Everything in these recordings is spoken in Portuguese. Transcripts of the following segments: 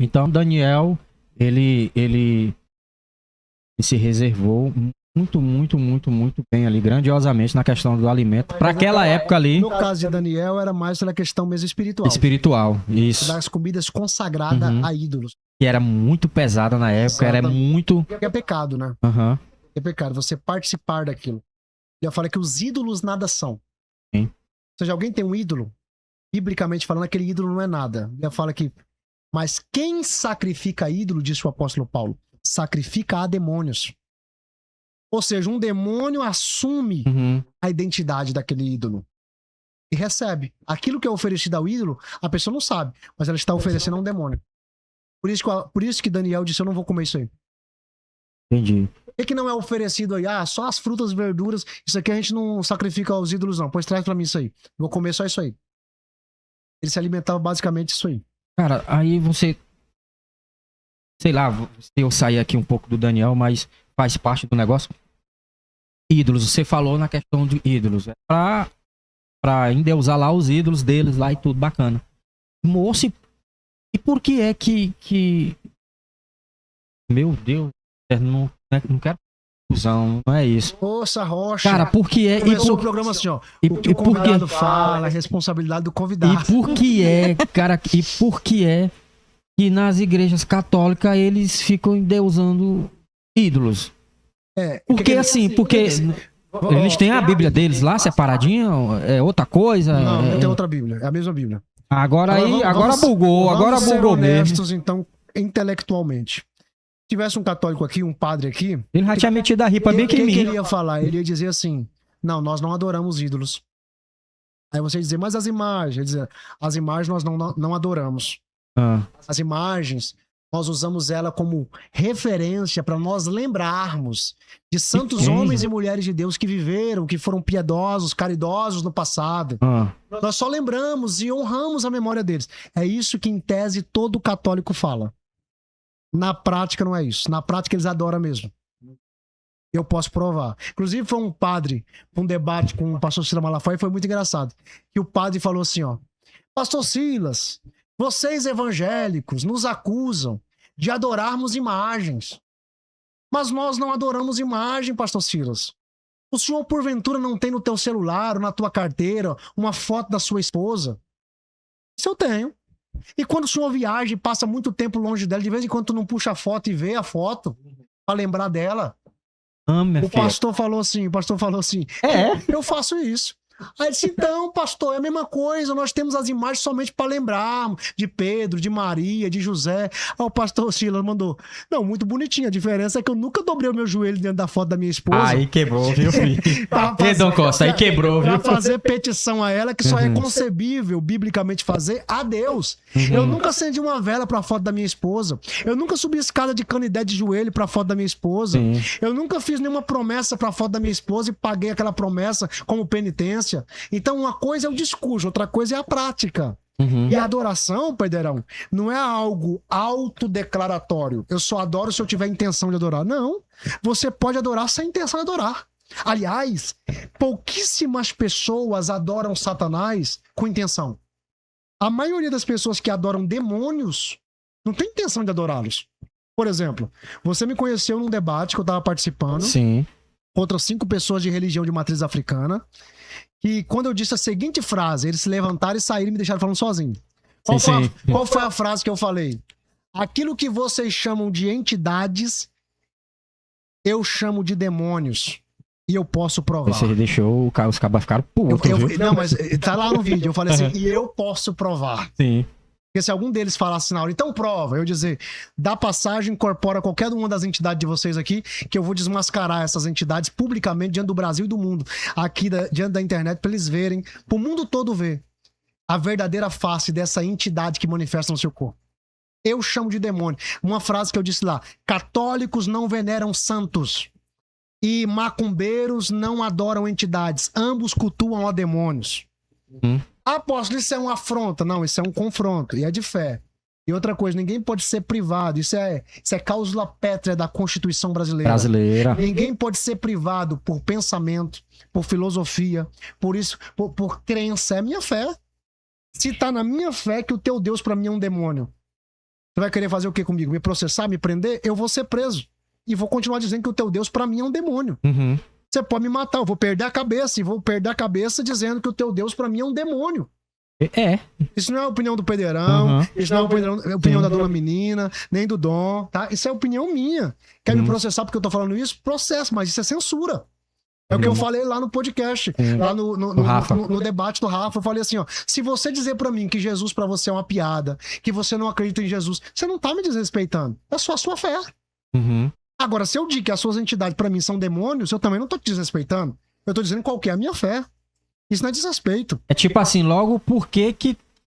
Então, Daniel, ele se reservou muito bem ali, grandiosamente na questão do alimento. Para aquela época ali. No caso de Daniel, era mais pela questão mesmo espiritual. Espiritual, isso. Das comidas consagradas a ídolos. Que era muito pesada na época, era muito. Que é pecado, né? Uhum. É pecado, você participar daquilo. Ele fala que os ídolos nada são. Sim. Ou seja, alguém tem um ídolo, biblicamente falando, aquele ídolo não é nada. Ele fala que, mas quem sacrifica ídolo, disse o apóstolo Paulo, sacrifica a demônios. Ou seja, um demônio assume a identidade daquele ídolo e recebe. Aquilo que é oferecido ao ídolo, a pessoa não sabe, mas ela está oferecendo a um demônio. Por isso que Daniel disse, eu não vou comer isso aí. Entendi. O que não é oferecido aí? Ah, só as frutas, verduras, isso aqui a gente não sacrifica aos ídolos não, pois traz pra mim isso aí. Vou comer só isso aí. Ele se alimentava basicamente isso aí. Cara, aí você... Sei lá, se eu sair aqui um pouco do Daniel, mas faz parte do negócio. Ídolos, você falou na questão de ídolos. É pra endeusar lá os ídolos deles lá e tudo, bacana. Moço, e por que é que... Meu Deus, não quero confusão, não é isso. Moça, Rocha. Cara, por que é... Começou o programa assim, ó. O que o convidado fala, a responsabilidade do convidado. E por que é, cara, e por que é que nas igrejas católicas eles ficam endeusando ídolos? Porque eles têm a Bíblia deles lá separadinha, é outra coisa? Não tem outra Bíblia, é a mesma Bíblia. Agora bugou mesmo. Então, intelectualmente. Se tivesse um católico aqui, um padre aqui... Ele já tinha metido a ripa bem que em mim. O que ele ia falar? Ele ia dizer assim, não, nós não adoramos ídolos. Aí você ia dizer, mas as imagens? Ele ia dizer, as imagens nós não adoramos. As imagens, nós usamos ela como referência para nós lembrarmos de santos homens e mulheres de Deus que viveram, que foram piedosos, caridosos no passado. Nós só lembramos e honramos a memória deles. É isso que, em tese, todo católico fala. Na prática, não é isso. Na prática, eles adoram mesmo. Eu posso provar. Inclusive, foi um padre, um debate com o pastor Silas Malafaia, e foi muito engraçado. Que o padre falou assim, ó, pastor Silas, vocês evangélicos nos acusam de adorarmos imagens. Mas nós não adoramos imagem, pastor Silas. O senhor, porventura, não tem no teu celular ou na tua carteira uma foto da sua esposa? Isso eu tenho. E quando o senhor viaja e passa muito tempo longe dela, de vez em quando tu não puxa a foto e vê a foto pra lembrar dela. O pastor falou assim, eu faço isso. Aí ele disse, então, pastor, é a mesma coisa, nós temos as imagens somente para lembrar de Pedro, de Maria, de José. Aí o pastor Silas mandou, não, muito bonitinho, a diferença é que eu nunca dobrei o meu joelho dentro da foto da minha esposa. Aí quebrou, viu, filho? Dom Costa, aí quebrou, viu? Pra fazer petição a ela, que só é concebível, biblicamente, fazer a Deus. Eu nunca acendi uma vela pra foto da minha esposa. Eu nunca subi escada de canidé de joelho pra foto da minha esposa. Eu nunca fiz nenhuma promessa pra foto da minha esposa e paguei aquela promessa como penitência. Então, uma coisa é o discurso, outra coisa é a prática. E a adoração, Paideirão, não é algo autodeclaratório. Eu só adoro se eu tiver intenção de adorar. Não. Você pode adorar sem intenção de adorar. Aliás, pouquíssimas pessoas adoram Satanás com intenção. A maioria das pessoas que adoram demônios não tem intenção de adorá-los. Por exemplo, você me conheceu num debate que eu estava participando. Sim. Contra 5 pessoas de religião de matriz africana. E quando eu disse a seguinte frase, eles se levantaram e saíram e me deixaram falando sozinho. Qual foi a frase que eu falei? Aquilo que vocês chamam de entidades, eu chamo de demônios. E eu posso provar. Você deixou os cabas ficaram putos, viu? Não, mas tá lá no vídeo. Eu falei assim, e eu posso provar. Sim. Porque se algum deles falasse na hora, então prova, eu dizer, dá passagem, incorpora qualquer uma das entidades de vocês aqui, que eu vou desmascarar essas entidades publicamente diante do Brasil e do mundo, aqui diante da internet, para eles verem, para o mundo todo ver a verdadeira face dessa entidade que manifesta no seu corpo. Eu chamo de demônio. Uma frase que eu disse lá, católicos não veneram santos e macumbeiros não adoram entidades, ambos cultuam a demônios. Apóstolo, isso é uma afronta. Não, isso é um confronto. E é de fé. E outra coisa, ninguém pode ser privado. Isso é cláusula pétrea da Constituição brasileira. Ninguém pode ser privado por pensamento, por filosofia, por crença. É minha fé. Se tá na minha fé que o teu Deus pra mim é um demônio. Você vai querer fazer o que comigo? Me processar, me prender? Eu vou ser preso. E vou continuar dizendo que o teu Deus pra mim é um demônio. Uhum. Você pode me matar, eu vou perder a cabeça. E vou perder a cabeça dizendo que o teu Deus pra mim é um demônio. É. Isso não é a opinião do Pederão, isso não é a opinião da dona menina, nem do Dom, tá? Isso é a opinião minha. Quer me processar porque eu tô falando isso? Processo, mas isso é censura. É o que eu falei lá no podcast, lá no debate do Rafa. Eu falei assim, ó, se você dizer pra mim que Jesus pra você é uma piada, que você não acredita em Jesus, você não tá me desrespeitando. É só a sua fé. Uhum. Agora, se eu digo que as suas entidades pra mim são demônios, eu também não tô te desrespeitando. Eu tô dizendo qual que é a minha fé. Isso não é desrespeito. É tipo assim, logo, por que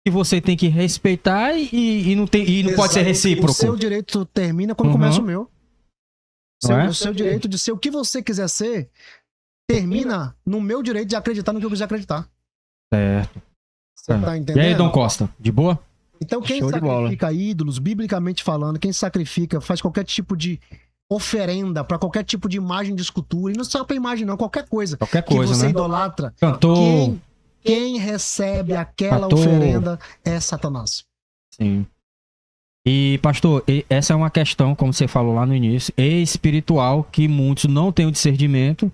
você tem que respeitar e não pode ser recíproco? O seu direito termina quando começa o meu. O seu direito de ser o que você quiser ser termina no meu direito de acreditar no que eu quiser acreditar. Certo. Você tá entendendo? E aí, Dom Costa, de boa? Então, quem sacrifica ídolos, biblicamente falando, quem sacrifica, faz qualquer tipo de oferenda para qualquer tipo de imagem de escultura, e não só para imagem não, qualquer coisa que você, né? Idolatra, cantor, quem recebe aquela oferenda é Satanás. Sim. E pastor, essa é uma questão, como você falou lá no início, espiritual, que muitos não têm o discernimento,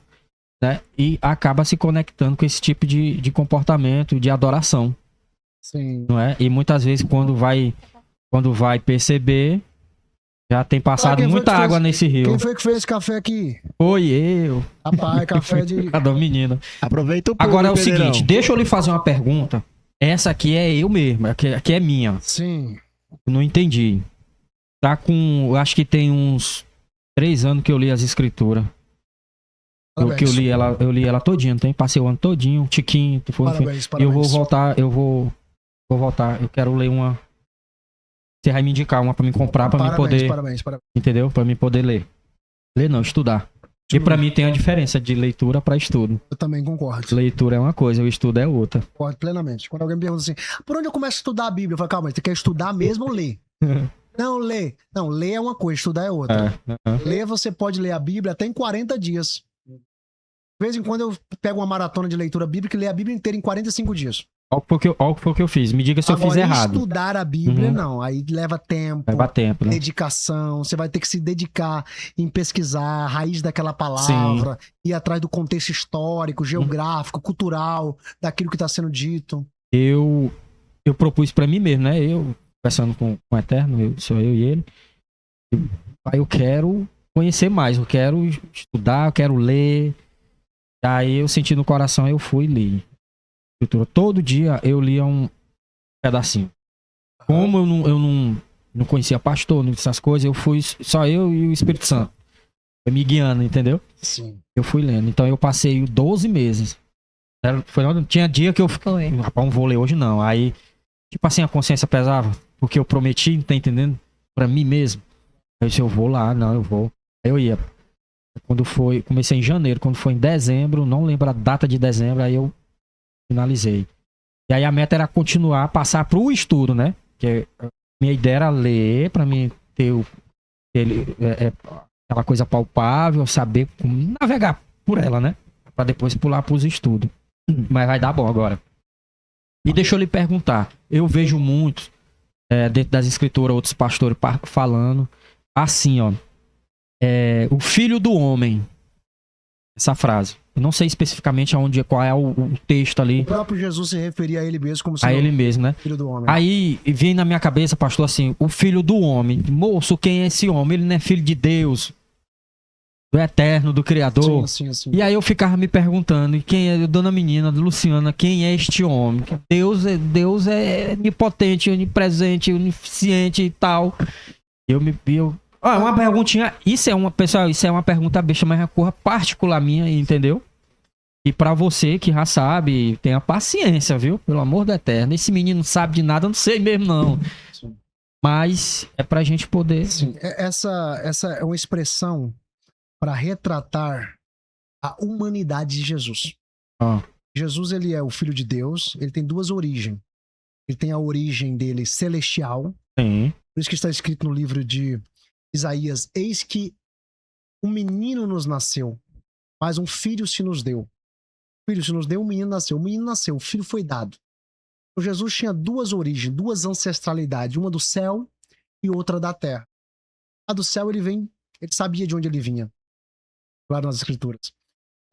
né? E acaba se conectando com esse tipo de comportamento, de adoração. Sim. Não é? E muitas vezes quando vai perceber, já tem passado muita água nesse rio. Quem foi que fez esse café aqui? Foi eu. Rapaz, café de... A menina. Aproveita o pulo, Agora é o Pederão. seguinte, deixa eu lhe fazer uma pergunta. Essa aqui é eu mesmo, aqui é minha. Sim. Eu não entendi. Tá com... Eu acho que tem uns 3 anos que eu li as escrituras. Eu li ela todinha, não tem? Passei o ano todinho, tiquinho. Parabéns. Eu vou voltar, eu quero ler uma... Você vai me indicar uma pra me comprar, pra mim poder... Parabéns. Entendeu? Pra mim poder ler. Ler não, estudar. E pra mim tem a diferença de leitura pra estudo. Eu também concordo. Leitura é uma coisa, o estudo é outra. Concordo plenamente. Quando alguém me pergunta assim, por onde eu começo a estudar a Bíblia? Eu falo, calma, você quer estudar mesmo ou ler? Não, ler. Não, ler é uma coisa, estudar é outra. Ler, você pode ler a Bíblia até em 40 dias. De vez em quando eu pego uma maratona de leitura bíblica e leio a Bíblia inteira em 45 dias. Olha o que foi que eu fiz. Me diga se eu fiz errado. Estudar a Bíblia, não. Aí leva tempo. Leva tempo, né? Dedicação. Você vai ter que se dedicar em pesquisar a raiz daquela palavra, ir atrás do contexto histórico, geográfico, cultural, daquilo que está sendo dito. Eu propus pra mim mesmo, né? Eu, conversando com o Eterno, sou eu e ele. Aí eu quero conhecer mais, eu quero estudar, eu quero ler. Aí eu senti no coração, eu fui e li. Todo dia eu lia um pedacinho. Como eu não conhecia pastor, essas coisas, eu fui só eu e o Espírito Santo. Foi me guiando, entendeu? Sim. Eu fui lendo. Então eu passei 12 meses. Tinha dia que eu fiquei, rapaz, não vou ler hoje não. Aí, tipo assim, a consciência pesava. Porque eu prometi, tá entendendo? Pra mim mesmo. Eu disse, eu vou lá, não, eu vou. Aí eu ia. Comecei em janeiro, quando foi em dezembro, não lembro a data de dezembro, aí eu finalizei. E aí a meta era continuar, passar pro estudo, né? Que minha ideia era ler, pra mim ter aquela coisa palpável, saber como navegar por ela, né? Pra depois pular pros estudos. Mas vai dar bom agora. E deixa eu lhe perguntar, eu vejo muito dentro das escrituras, outros pastores falando assim, ó. O filho do homem. Essa frase. Eu não sei especificamente qual é o texto ali. O próprio Jesus se referia a ele mesmo como a ele mesmo, né? Filho do homem. Aí vem na minha cabeça, pastor, assim, o filho do homem. Moço, quem é esse homem? Ele não é filho de Deus, do Eterno, do Criador. Sim. E aí eu ficava me perguntando, quem é, dona menina, Luciana, quem é este homem? Deus é onipotente, onipresente, onisciente e tal. Uma perguntinha, isso é uma pergunta besta, mas é uma coisa particular minha, entendeu? E pra você que já sabe, tenha paciência, viu? Pelo amor do Eterno. Esse menino não sabe de nada, eu não sei mesmo não. Sim. Mas é pra gente poder... Sim, essa é uma expressão para retratar a humanidade de Jesus. Jesus, ele é o Filho de Deus, ele tem 2 origens. Ele tem a origem dele celestial. Sim. Por isso que está escrito no livro de Isaías, eis que um menino nos nasceu, mas um filho se nos deu. O filho se nos deu, o menino nasceu, o filho foi dado. Então, Jesus tinha 2 origens, 2 ancestralidades, uma do céu e outra da terra. A do céu ele sabia de onde ele vinha, claro, nas escrituras.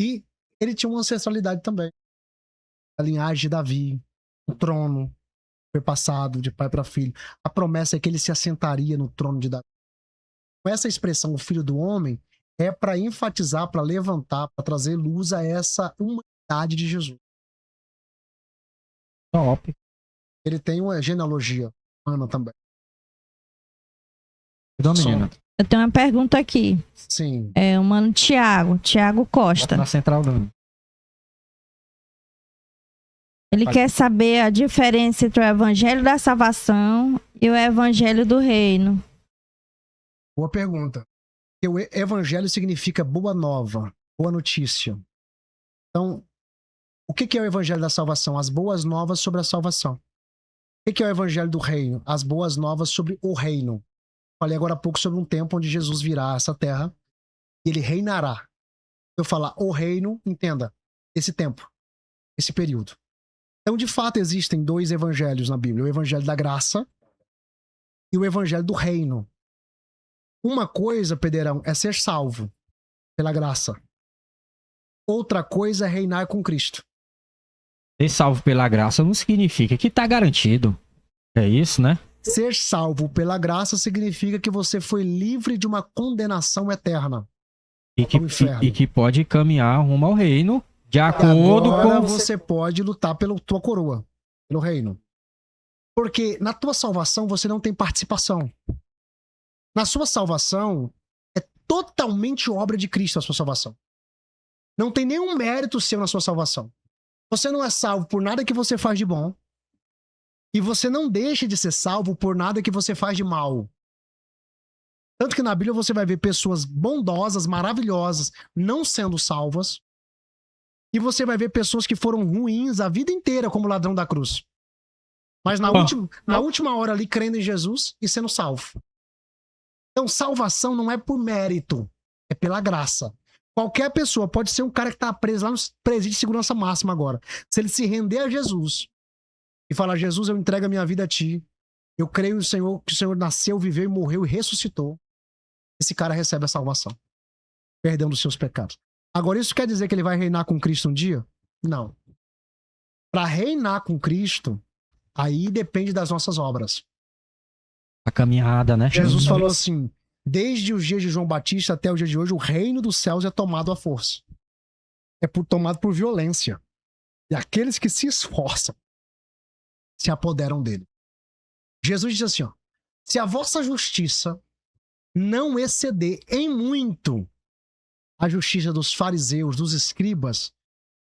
E ele tinha uma ancestralidade também. A linhagem de Davi, o trono foi passado de pai para filho. A promessa é que ele se assentaria no trono de Davi. Com essa expressão, o filho do homem, é para enfatizar, para levantar, para trazer luz a essa humanidade de Jesus. Top. Ele tem uma genealogia humana também. Menina. Eu tenho uma pergunta aqui. Sim. É o mano Tiago Costa. Bota na central, Dani. Ele quer saber a diferença entre o evangelho da salvação e o evangelho do reino. Boa pergunta. O evangelho significa boa nova, boa notícia. Então, o que é o evangelho da salvação? As boas novas sobre a salvação. O que é o evangelho do reino? As boas novas sobre o reino. Falei agora há pouco sobre um tempo onde Jesus virá a essa terra e ele reinará. Eu falar o reino, entenda, esse tempo, esse período. Então, de fato, existem dois evangelhos na Bíblia. O evangelho da graça e o evangelho do reino. Uma coisa, Pederão, é ser salvo pela graça. Outra coisa é reinar com Cristo. Ser salvo pela graça não significa que tá garantido. É isso, né? Ser salvo pela graça significa que você foi livre de uma condenação eterna. E que pode caminhar rumo ao reino de acordo agora com... você pode lutar pela tua coroa, pelo reino. Porque na tua salvação você não tem participação. Na sua salvação é totalmente obra de Cristo a sua salvação. Não tem nenhum mérito seu na sua salvação. Você não é salvo por nada que você faz de bom. E você não deixa de ser salvo por nada que você faz de mal. Tanto que na Bíblia você vai ver pessoas bondosas, maravilhosas, não sendo salvas. E você vai ver pessoas que foram ruins a vida inteira, como o ladrão da cruz. Mas na última hora ali, crendo em Jesus e sendo salvo. Então, salvação não é por mérito, é pela graça. Qualquer pessoa, pode ser um cara que está preso lá no presídio de segurança máxima agora. Se ele se render a Jesus e falar, Jesus, eu entrego a minha vida a ti, eu creio no Senhor, que o Senhor nasceu, viveu e morreu e ressuscitou, esse cara recebe a salvação, perdão dos seus pecados. Agora, isso quer dizer que ele vai reinar com Cristo um dia? Não. Para reinar com Cristo, aí depende das nossas obras. A caminhada, né? Jesus falou assim, desde os dias de João Batista até o dia de hoje, o reino dos céus é tomado à força. É tomado por violência. E aqueles que se esforçam se apoderam dele. Jesus diz assim, ó, se a vossa justiça não exceder em muito a justiça dos fariseus, dos escribas,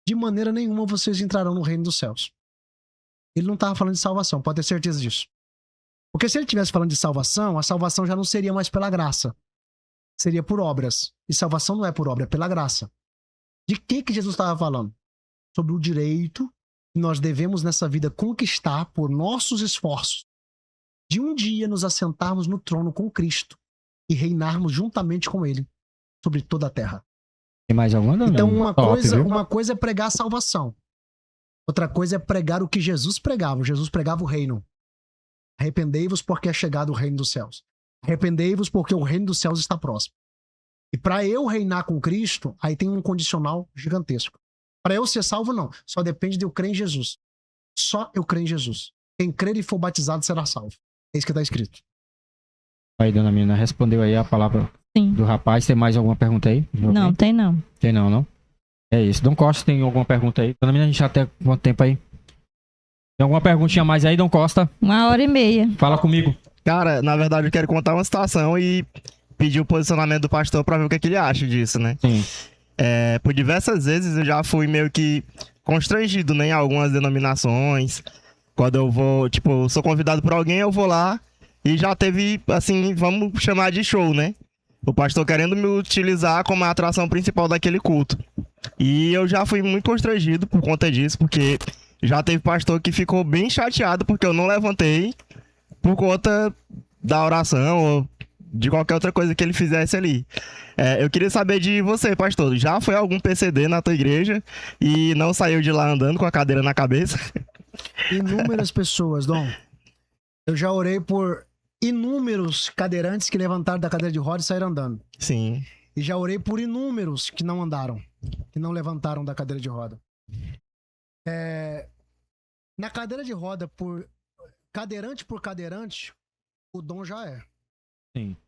de maneira nenhuma vocês entrarão no reino dos céus. Ele não estava falando de salvação, pode ter certeza disso. Porque se ele estivesse falando de salvação, a salvação já não seria mais pela graça. Seria por obras. E salvação não é por obra, é pela graça. De que Jesus estava falando? Sobre o direito que nós devemos nessa vida conquistar por nossos esforços. De um dia nos assentarmos no trono com Cristo e reinarmos juntamente com Ele sobre toda a terra. Tem mais alguma? Então uma coisa é pregar a salvação. Outra coisa é pregar o que Jesus pregava. Jesus pregava o reino. Arrependei-vos porque é chegado o reino dos céus. Arrependei-vos porque o reino dos céus está próximo. E para eu reinar com Cristo, aí tem um condicional gigantesco. Para eu ser salvo, não. Só depende de eu crer em Jesus. Só eu creio em Jesus. Quem crer e for batizado será salvo. É isso que está escrito. Aí, dona Mina, respondeu aí a palavra Sim. do rapaz. Tem mais alguma pergunta aí? Não, tem não. Tem não? É isso. Dom Costa, tem alguma pergunta aí? Dona Mina, a gente já tem quanto tempo aí? Tem alguma perguntinha mais aí, Dom Costa? 1h30. Fala comigo. Cara, na verdade eu quero contar uma situação e pedir o posicionamento do pastor pra ver o que ele acha disso, né? Sim. Por diversas vezes eu já fui meio que constrangido, né, em algumas denominações. Quando eu vou, tipo, sou convidado por alguém, eu vou lá e já teve, assim, vamos chamar de show, né? O pastor querendo me utilizar como a atração principal daquele culto. E eu já fui muito constrangido por conta disso, porque já teve pastor que ficou bem chateado porque eu não levantei por conta da oração ou de qualquer outra coisa que ele fizesse ali. Eu queria saber de você, pastor. Já foi algum PCD na tua igreja e não saiu de lá andando com a cadeira na cabeça? Inúmeras pessoas, Dom. Eu já orei por inúmeros cadeirantes que levantaram da cadeira de roda e saíram andando. Sim. E já orei por inúmeros que não andaram, que não levantaram da cadeira de roda. Na cadeira de roda, por cadeirante, o dom já é. Sim.